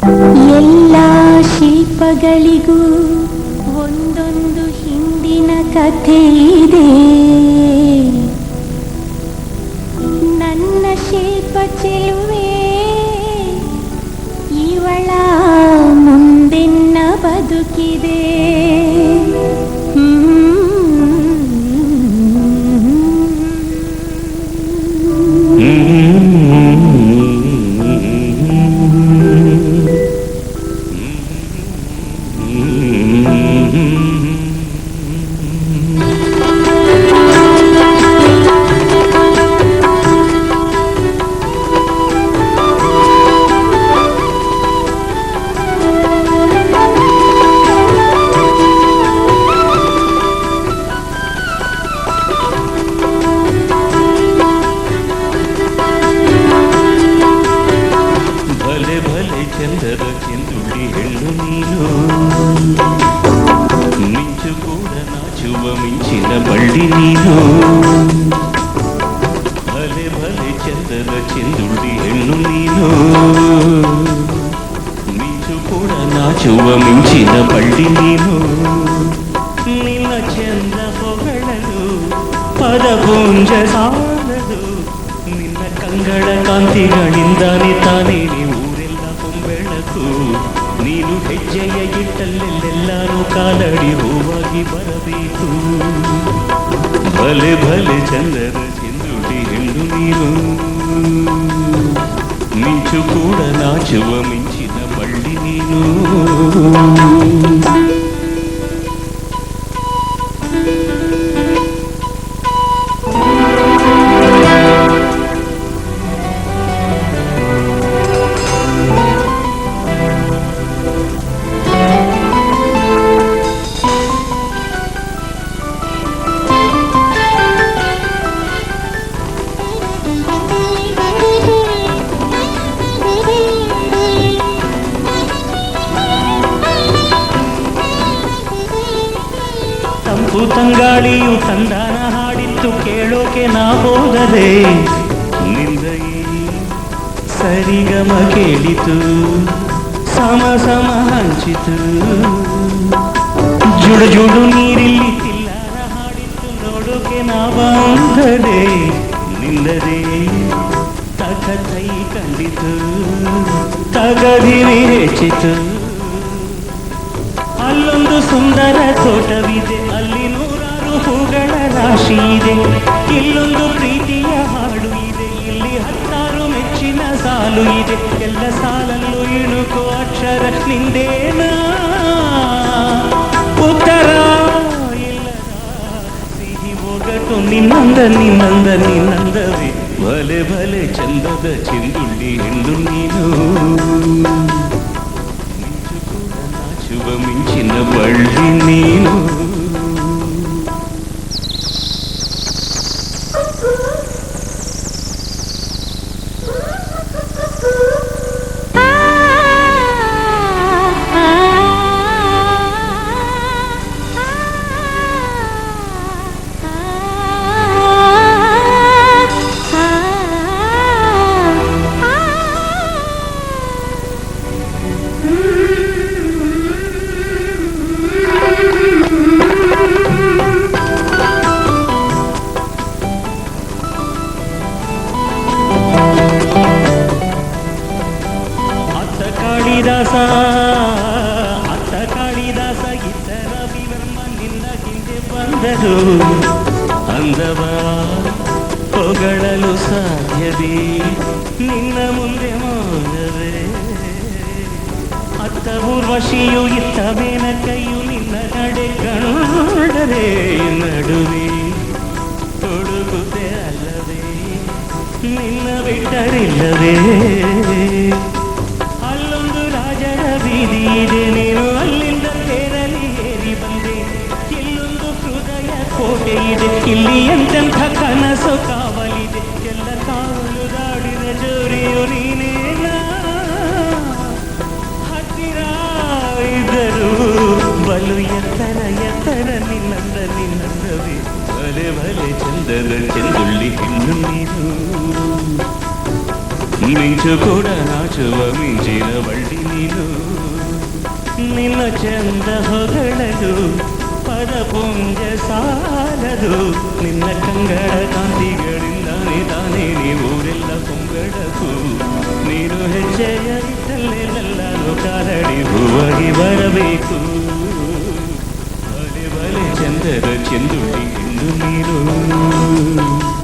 ಎಲ್ಲ ಶಿಲ್ಪಗಳಿಗೂ ಒಂದೊಂದು ಹಿಂದಿನ ಕಥೆ ಇದೆ. ನನ್ನ ಶಿಲ್ಪ ಚೆಲುವೆ ಇವಳ ಮುಂದಿನ ಬದುಕಿದೆ. ಚಂದದ ಚೆಂದುಳ್ಳಿ ಹೆಣ್ಣು ನೀನು, ಮಿಂಚು ಕೂಡ ನಾಚುವ ಮಿಂಚಿನ ಬಳ್ಳಿ ನೀನು. ಭಲೆ ಭಲೆ ಚಂದದ ಚೆಂದುಳ್ಳಿ ಹೆಣ್ಣು ನೀನು, ಮಿಂಚು ಕೂಡ ನಾಚುವ ಮಿಂಚಿನ ಬಳ್ಳಿ ನೀನು. ನಿನ್ನ ಚಂದ ಹೊಗಳಲು ಪದಪುಂಜ ಸಾಲದು, ನಿನ್ನ ಕಂಗಳ ಕಾಂತಿಗಳಿಂದಾನೆ ತಾನೇ ನೀವು ಬೆಳಕು. ನೀನು ಹೆಜ್ಜೆಯ ಇಟ್ಟಲ್ಲೆಲ್ಲೆಲ್ಲಾನು ಕಾಲಡಿ ಹೂವಾಗಿ ಬರಬೇಕು. ಭಲೆ ಭಲೆ ಚಂದದ ಚೆಂದುಳ್ಳಿ ಹೆಣ್ಣು ನೀನು, ಮಿಂಚು ಕೂಡ ನಾಚುವ ಮಿಂಚಿನ ಬಳ್ಳಿ ನೀನು. ತಂಪು ತಂಗಾಳಿಯು ತಂದಾನ ಹಾಡಿತ್ತು ಕೇಳೋಕೆ ನಾ ಹೋದರೆ, ನಿಂದೈ ಸರಿಗಮ ಕೇಳಿತು ಸಮ ಸಮ ಹಂಚಿತು. ಜುಡು ಜುಡು ನೀರಿಲ್ಲಿ ತಿಲ್ಲಾರ ಹಾಡಿತ್ತು ನೋಡೋಕೆ ನಾ ಬಂದರೆ, ನಿಂದರೇ ತಕತೈ ಕಂಡಿತು ತಗದಿರಿ ಹೆಚ್ಚಿತು. ಅಲ್ಲೊಂದು ಸುಂದರ ತೋಟವಿದೆ, ಅಲ್ಲಿ ನೂರಾರು ಹೂಗಳ ರಾಶಿ ಇದೆ. ಇಲ್ಲೊಂದು ಪ್ರೀತಿಯ ಹಾಡು ಇದೆ, ಇಲ್ಲಿ 10 ಮೆಚ್ಚಿನ ಸಾಲು ಇದೆ. ಎಲ್ಲ ಸಾಲಲ್ಲೂ ಇಣುಕೋ ಅಕ್ಷರ ನಿಂದೇನ, ಉತ್ತರ ಇಲ್ಲದ ಸಿಹಿ ಒಗಟು ನಿನ್ನಂದ ನಿನ್ನಂದ ನಿನ್ನಂದವೇ. ಭಲೆ ಭಲೆ ಚಂದದ ಚೆಂದುಳ್ಳಿ ಹೆಣ್ಣು ನೀನು, ಶುಭ ಮಿಂಚಿನ ಬಳ್ಳಿ ನೀನು. ಅತ್ತ ಕಾಳಿದಾಸ ಇತರ ವಿವರ್ಮ ನಿನ್ನ ಹಿಂದೆ ಬಂದರು. ಅಂದವ ಹೊಗಳಲು ಸಾಧ್ಯವೇ ನಿನ್ನ ಮುಂದೆ ಮೌನವೇ. ಅತ್ತ ಊರ್ವಶಿಯು ಇತ್ತ ಮೇನಕೈಯು ನಿನ್ನ ನಡೆ ಕಂಡರೆ, ನಡುವೆ ತೊಡಗುತ್ತೆ ಅಲ್ಲವೇ ನಿನ್ನ ಬಿಟ್ಟರಿಲ್ಲವೇ. ಅಲ್ಲೊಂದು ರಾಜರ ಬೀದಿ ಇದೆ, ನೀನು ಅಲ್ಲಿಂದ ತೇರಲಿ ಏರಿ ಬಂದೆ. ಇಲ್ಲೊಂದು ಹೃದಯ ಕೋಟೆ ಇದೆ, ಇಲ್ಲಿ ಎಂತೆಂಥ ಕನಸು ಕಾವಲಿದೆ. ಎಲ್ಲ ಕಾವಲು ದಾಡಿದ ಜೋರಿಯು ನೀನೇನ, ಹತ್ತಿರ ಇದ್ದರು ಬಲು ಎತ್ತರ ಎತ್ತರ ನಿನ್ನಂದ ನಿನ್ನಂದವೇ. ಭಲೆ ಭಲೆ ಚಂದದ ಚೆಂದುಳ್ಳಿ ಹೆಣ್ಣು ನೀನು, ಮಿಂಚು ಕೂಡ ನಾಚುವ ಮಿಂಚಿನ ಬಳ್ಳಿ ನೀನು. ನಿನ್ನ ಚಂದ ಹೊಗಳದು ಪದಪುಂಜ ಸಾಲದು ನಿನ್ನ ಕಂಗಳ ಕಾಂತಿಗಳಿಂದಾನೆ ತಾನೇ ನೀವೂರೆಲ್ಲ ಪೊಂಗಡಕು ನೀನು ಹೆಜ್ಜೆಯ ಇಟ್ಟಲ್ಲೆಲ್ಲೂ ಕಾಲಡಿ ಹೂವಾಗಿ ಬರಬೇಕು ಬಲೆ ಬಲೆ ಚಂದದ ಚೆಂದುಟಿ ಎಂದು ನೀನು